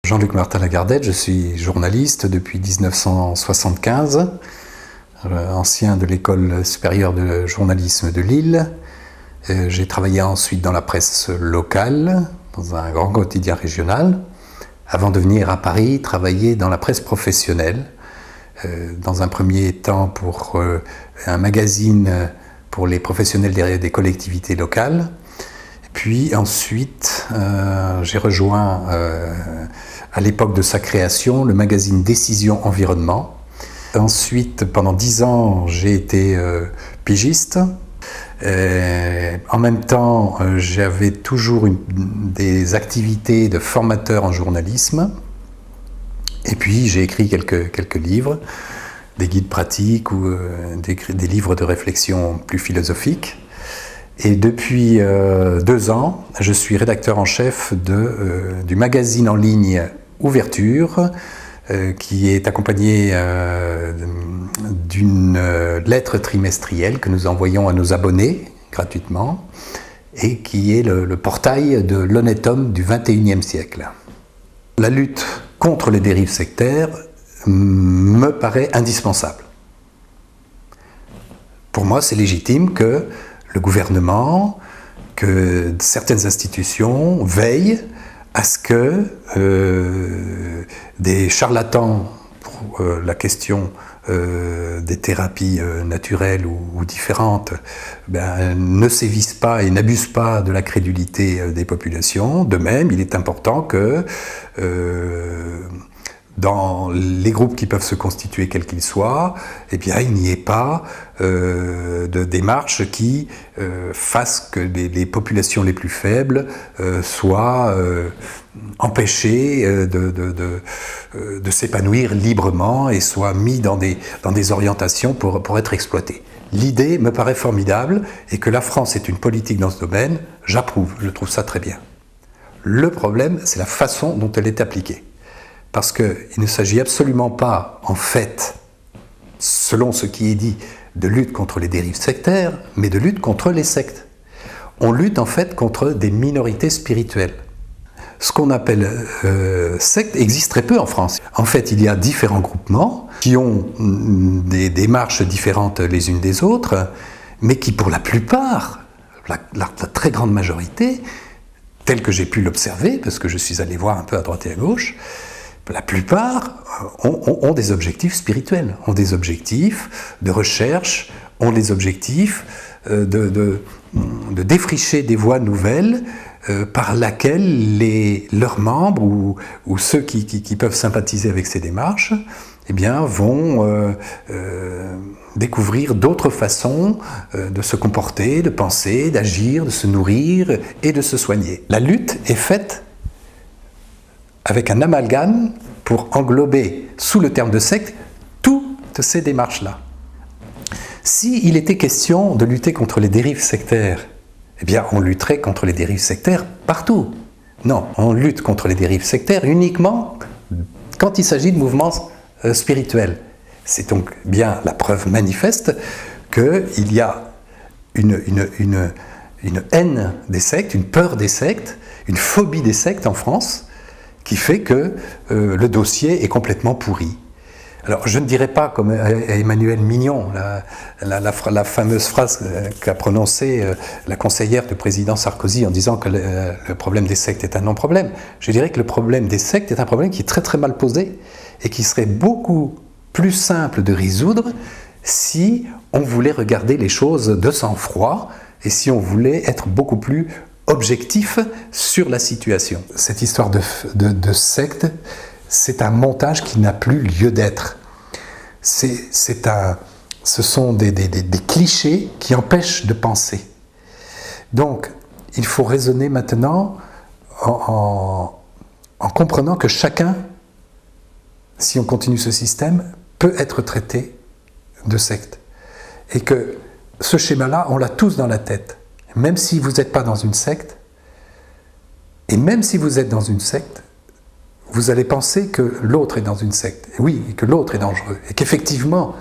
Jean-Luc Martin-Lagardette, je suis journaliste depuis 1975, ancien de l'École supérieure de journalisme de Lille. J'ai travaillé ensuite dans la presse locale, dans un grand quotidien régional, avant de venir à Paris travailler dans la presse professionnelle, dans un premier temps pour un magazine pour les professionnels des collectivités locales. Puis ensuite, j'ai rejoint, à l'époque de sa création, le magazine Décision Environnement. Ensuite, pendant 10 ans, j'ai été pigiste. En même temps, j'avais toujours des activités de formateur en journalisme. Et puis, j'ai écrit quelques livres, des guides pratiques ou des livres de réflexion plus philosophiques. Et depuis 2 ans, je suis rédacteur en chef du magazine en ligne Ouverture, qui est accompagné d'une lettre trimestrielle que nous envoyons à nos abonnés gratuitement et qui est le portail de l'honnête homme du XXIe siècle. La lutte contre les dérives sectaires me paraît indispensable. Pour moi, c'est légitime que le gouvernement, que certaines institutions veillent à ce que des charlatans pour la question des thérapies naturelles ou différentes ne sévissent pas et n'abusent pas de la crédulité des populations. De même, il est important que dans les groupes qui peuvent se constituer quels qu'ils soient, eh bien, il n'y ait pas de démarches qui fassent que les populations les plus faibles soient empêchées de s'épanouir librement et soient mis dans des orientations pour être exploitées. L'idée me paraît formidable et que la France ait une politique dans ce domaine, j'approuve, je trouve ça très bien. Le problème, c'est la façon dont elle est appliquée. Parce qu'il ne s'agit absolument pas, en fait, selon ce qui est dit, de lutte contre les dérives sectaires, mais de lutte contre les sectes. On lutte en fait contre des minorités spirituelles. Ce qu'on appelle secte existe très peu en France. En fait, il y a différents groupements qui ont des démarches différentes les unes des autres, mais qui pour la plupart, la très grande majorité, telle que j'ai pu l'observer, parce que je suis allé voir un peu à droite et à gauche, la plupart ont des objectifs spirituels, ont des objectifs de recherche, ont des objectifs de défricher des voies nouvelles par laquelle leurs membres ou ceux qui peuvent sympathiser avec ces démarches eh bien, vont découvrir d'autres façons de se comporter, de penser, d'agir, de se nourrir et de se soigner. La lutte est faite avec un amalgame pour englober sous le terme de secte toutes ces démarches-là. S'il était question de lutter contre les dérives sectaires, eh bien on lutterait contre les dérives sectaires partout. Non, on lutte contre les dérives sectaires uniquement quand il s'agit de mouvements spirituels. C'est donc bien la preuve manifeste qu'il y a une haine des sectes, une peur des sectes, une phobie des sectes en France, qui fait que le dossier est complètement pourri. Alors, je ne dirais pas, comme Emmanuel Mignon, la fameuse phrase qu'a prononcée la conseillère du président Sarkozy en disant que le problème des sectes est un non-problème. Je dirais que le problème des sectes est un problème qui est très très mal posé et qui serait beaucoup plus simple de résoudre si on voulait regarder les choses de sang-froid et si on voulait être beaucoup plus objectif sur la situation. Cette histoire de secte, c'est un montage qui n'a plus lieu d'être. Ce sont des clichés qui empêchent de penser. Donc, il faut raisonner maintenant en comprenant que chacun, si on continue ce système, peut être traité de secte. Et que ce schéma-là, on l'a tous dans la tête. Même si vous n'êtes pas dans une secte, et même si vous êtes dans une secte, vous allez penser que l'autre est dans une secte. Et oui, et que l'autre est dangereux. Et qu'effectivement,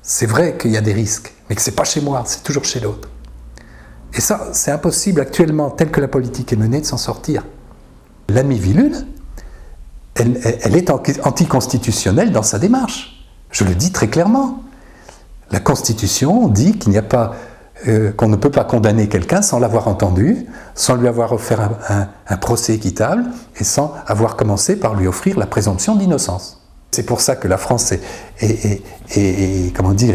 c'est vrai qu'il y a des risques, mais que ce n'est pas chez moi, c'est toujours chez l'autre. Et ça, c'est impossible actuellement, tel que la politique est menée, de s'en sortir. L'ami Villul elle est anticonstitutionnelle dans sa démarche. Je le dis très clairement. La Constitution dit qu'il n'y a pas, qu'on ne peut pas condamner quelqu'un sans l'avoir entendu, sans lui avoir offert un procès équitable et sans avoir commencé par lui offrir la présomption d'innocence. C'est pour ça que la France est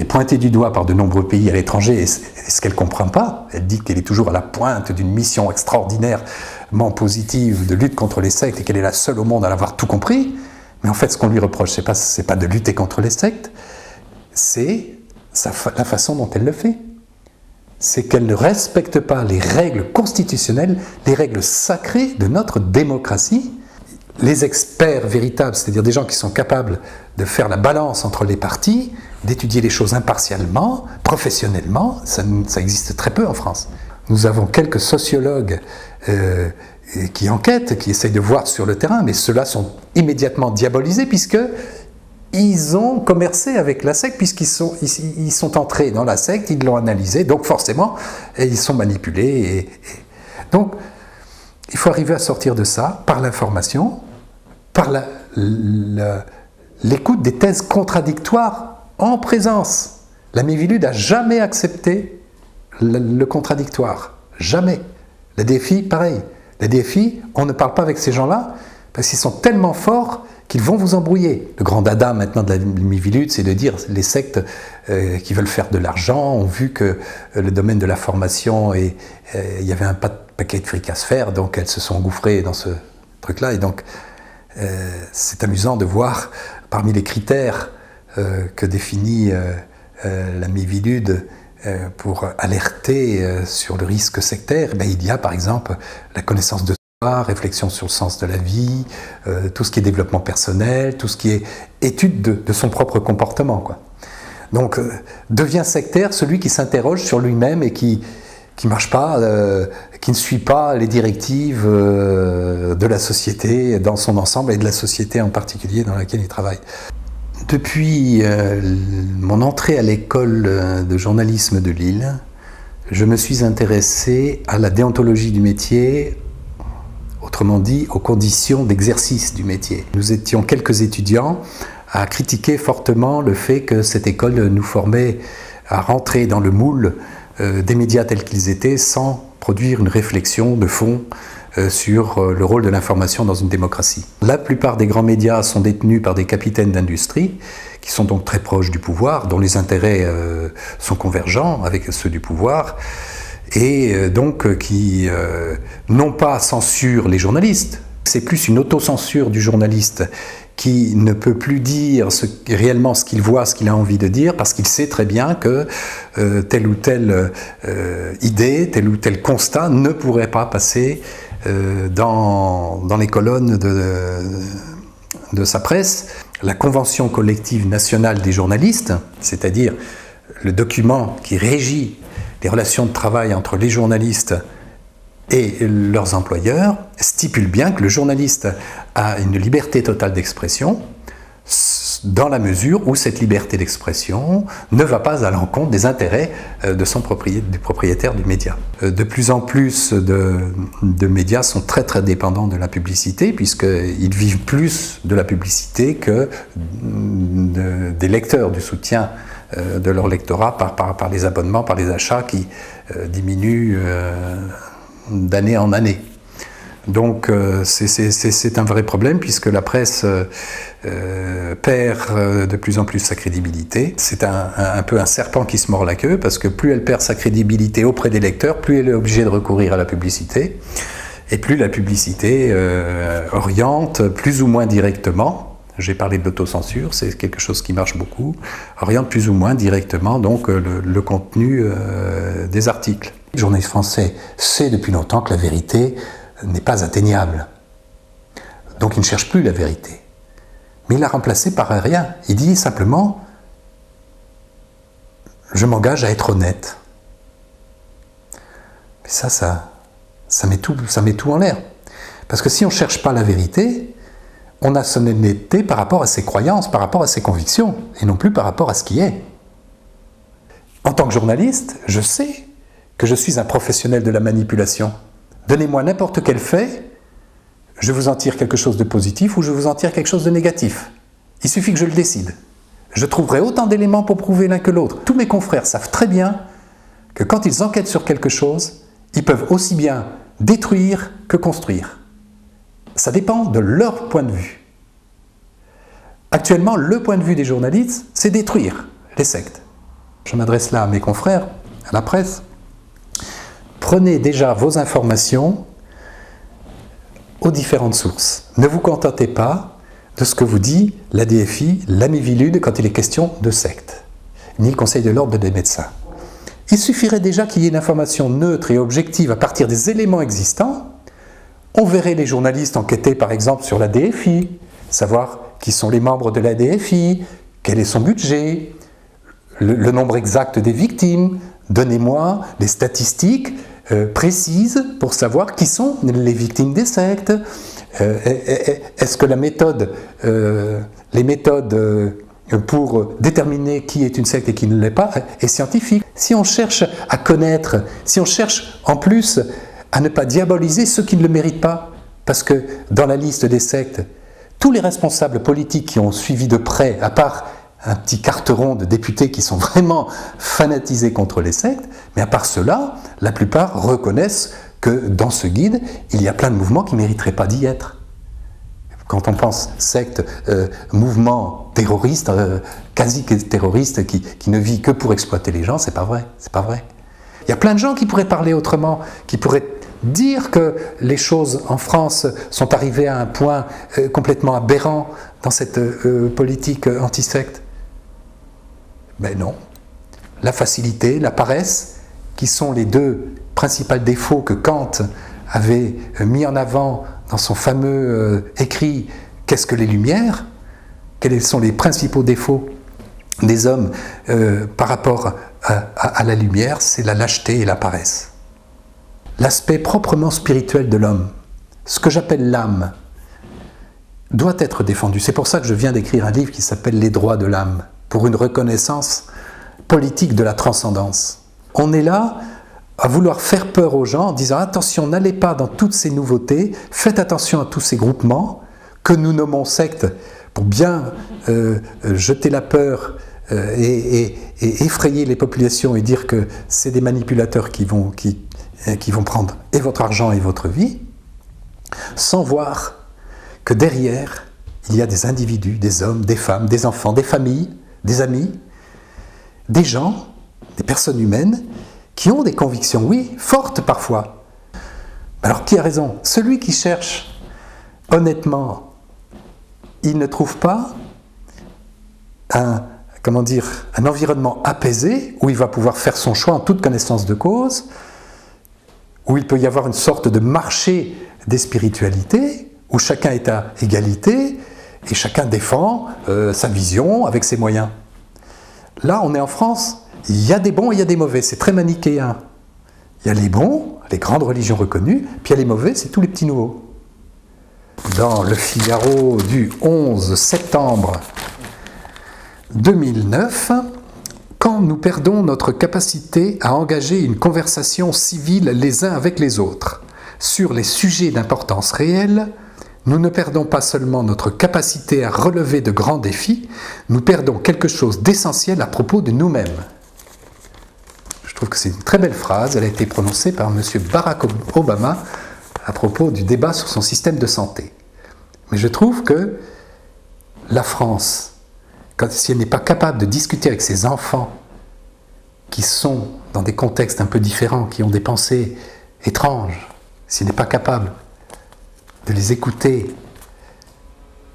pointée du doigt par de nombreux pays à l'étranger, et ce qu'elle ne comprend pas, elle dit qu'elle est toujours à la pointe d'une mission extraordinairement positive de lutte contre les sectes et qu'elle est la seule au monde à l'avoir tout compris. Mais en fait, ce qu'on lui reproche, c'est pas de lutter contre les sectes, c'est la façon dont elle le fait. C'est qu'elle ne respecte pas les règles constitutionnelles, les règles sacrées de notre démocratie. Les experts véritables, c'est-à-dire des gens qui sont capables de faire la balance entre les partis, d'étudier les choses impartialement, professionnellement, ça existe très peu en France. Nous avons quelques sociologues qui enquêtent, qui essayent de voir sur le terrain, mais ceux-là sont immédiatement diabolisés puisqu'ils ont commercé avec la secte, puisqu'ils sont entrés dans la secte, ils l'ont analysé, donc forcément, ils sont manipulés. Donc, il faut arriver à sortir de ça par l'information, par l'écoute des thèses contradictoires en présence. La Miviludes n'a jamais accepté le contradictoire. Jamais. La DFI, pareil. La DFI, on ne parle pas avec ces gens-là parce qu'ils sont tellement forts qu'ils vont vous embrouiller. Le grand dada maintenant de la Miviludes, c'est de dire les sectes qui veulent faire de l'argent ont vu que le domaine de la formation, il y avait un paquet de fric à se faire, donc elles se sont engouffrées dans ce truc-là. Et donc, c'est amusant de voir parmi les critères que définit la Miviludes pour alerter sur le risque sectaire, il y a par exemple la connaissance de soi, réflexion sur le sens de la vie, tout ce qui est développement personnel, tout ce qui est étude de son propre comportement, quoi. Donc, devient sectaire celui qui s'interroge sur lui-même et qui marche pas, qui ne suit pas les directives de la société dans son ensemble et de la société en particulier dans laquelle il travaille. Depuis mon entrée à l'école de journalisme de Lille, je me suis intéressé à la déontologie du métier, autrement dit aux conditions d'exercice du métier. Nous étions quelques étudiants à critiquer fortement le fait que cette école nous formait à rentrer dans le moule des médias tels qu'ils étaient sans produire une réflexion de fond sur le rôle de l'information dans une démocratie. La plupart des grands médias sont détenus par des capitaines d'industrie qui sont donc très proches du pouvoir, dont les intérêts sont convergents avec ceux du pouvoir et donc qui non pas censurent les journalistes, c'est plus une autocensure du journaliste qui ne peut plus dire réellement ce qu'il voit, ce qu'il a envie de dire, parce qu'il sait très bien que telle ou telle idée, tel ou tel constat ne pourrait pas passer dans les colonnes de sa presse. La Convention collective nationale des journalistes, c'est-à-dire le document qui régit les relations de travail entre les journalistes et leurs employeurs, stipule bien que le journaliste a une liberté totale d'expression dans la mesure où cette liberté d'expression ne va pas à l'encontre des intérêts du propriétaire du média. De plus en plus de médias sont très très dépendants de la publicité puisqu'ils vivent plus de la publicité que des lecteurs, du soutien de leur lectorat par les abonnements, par les achats qui diminuent d'année en année. Donc c'est un vrai problème puisque la presse perd de plus en plus sa crédibilité. C'est un peu un serpent qui se mord la queue parce que plus elle perd sa crédibilité auprès des lecteurs, plus elle est obligée de recourir à la publicité et plus la publicité oriente plus ou moins directement. J'ai parlé de l'autocensure, c'est quelque chose qui marche beaucoup, oriente plus ou moins directement donc le contenu des articles. Le journaliste français sait depuis longtemps que la vérité n'est pas atteignable. Donc il ne cherche plus la vérité. Mais il l'a remplacée par rien. Il dit simplement « je m'engage à être honnête ». Mais ça met tout en l'air. Parce que si on ne cherche pas la vérité, on a son honnêteté par rapport à ses croyances, par rapport à ses convictions, et non plus par rapport à ce qui est. En tant que journaliste, je sais que je suis un professionnel de la manipulation. Donnez-moi n'importe quel fait, Je vous en tire quelque chose de positif ou je vous en tire quelque chose de négatif. Il suffit que je le décide. Je trouverai autant d'éléments pour prouver l'un que l'autre. Tous mes confrères savent très bien que quand ils enquêtent sur quelque chose, ils peuvent aussi bien détruire que construire. Ça dépend de leur point de vue. Actuellement, le point de vue des journalistes, c'est détruire les sectes. Je m'adresse là à mes confrères, à la presse. Prenez déjà vos informations aux différentes sources. Ne vous contentez pas de ce que vous dit la DFI, la Miviludes quand il est question de secte, ni le Conseil de l'ordre des médecins. Il suffirait déjà qu'il y ait une information neutre et objective à partir des éléments existants. On verrait les journalistes enquêter par exemple sur la DFI, savoir qui sont les membres de la DFI, quel est son budget, le nombre exact des victimes, donnez-moi les statistiques précises pour savoir qui sont les victimes des sectes. Est-ce que les méthodes pour déterminer qui est une secte et qui ne l'est pas est scientifique? Si on cherche à connaître, si on cherche en plus à ne pas diaboliser ceux qui ne le méritent pas, parce que dans la liste des sectes, tous les responsables politiques qui ont suivi de près, à part un petit carteron de députés qui sont vraiment fanatisés contre les sectes, mais à part cela, la plupart reconnaissent que dans ce guide, il y a plein de mouvements qui ne mériteraient pas d'y être. Quand on pense secte, mouvement terroriste, quasi terroriste, qui ne vit que pour exploiter les gens, c'est pas vrai, c'est pas vrai. Il y a plein de gens qui pourraient parler autrement, qui pourraient dire que les choses en France sont arrivées à un point complètement aberrant dans cette politique anti-secte. Mais non. La facilité, la paresse, qui sont les deux principaux défauts que Kant avait mis en avant dans son fameux écrit « Qu'est-ce que les Lumières ?» Quels sont les principaux défauts des hommes par rapport à la lumière? C'est la lâcheté et la paresse. L'aspect proprement spirituel de l'homme, ce que j'appelle l'âme, doit être défendu. C'est pour ça que je viens d'écrire un livre qui s'appelle « Les droits de l'âme », pour une reconnaissance politique de la transcendance. On est là à vouloir faire peur aux gens en disant « Attention, n'allez pas dans toutes ces nouveautés, faites attention à tous ces groupements que nous nommons sectes pour bien jeter la peur et effrayer les populations et dire que c'est des manipulateurs qui vont prendre et votre argent et votre vie, sans voir que derrière, il y a des individus, des hommes, des femmes, des enfants, des familles, des amis, des gens, des personnes humaines, qui ont des convictions, oui, fortes parfois. Alors qui a raison? Celui qui cherche honnêtement, il ne trouve pas un environnement apaisé où il va pouvoir faire son choix en toute connaissance de cause, où il peut y avoir une sorte de marché des spiritualités, où chacun est à égalité et chacun défend sa vision avec ses moyens. Là, on est en France, il y a des bons et il y a des mauvais, c'est très manichéen. Il y a les bons, les grandes religions reconnues, puis il y a les mauvais, c'est tous les petits nouveaux. Dans le Figaro du 11 septembre 2009, quand nous perdons notre capacité à engager une conversation civile les uns avec les autres sur les sujets d'importance réelle, nous ne perdons pas seulement notre capacité à relever de grands défis, nous perdons quelque chose d'essentiel à propos de nous-mêmes. Je trouve que c'est une très belle phrase, elle a été prononcée par M. Barack Obama à propos du débat sur son système de santé. Mais je trouve que la France, si elle n'est pas capable de discuter avec ses enfants qui sont dans des contextes un peu différents, qui ont des pensées étranges, si elle n'est pas capable de les écouter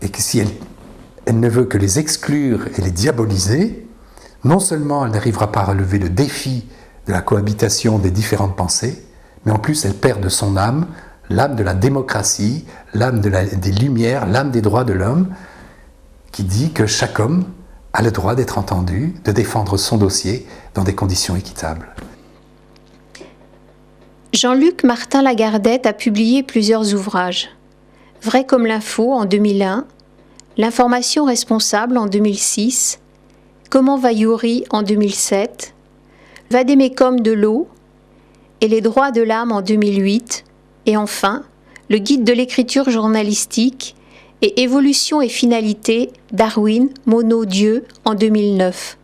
et que si elle ne veut que les exclure et les diaboliser, non seulement elle n'arrivera pas à relever le défi de la cohabitation des différentes pensées, mais en plus elle perd de son âme, l'âme de la démocratie, l'âme des Lumières, l'âme des droits de l'homme, qui dit que chaque homme a le droit d'être entendu, de défendre son dossier dans des conditions équitables. Jean-Luc Martin Lagardette a publié plusieurs ouvrages. Vrai comme l'info en 2001, L'information responsable en 2006, Comment va Youri en 2007, Vadémécum de l'eau et Les droits de l'âme en 2008, et enfin, Le guide de l'écriture journalistique et Évolution et finalité, Darwin, Monod, Dieu en 2009.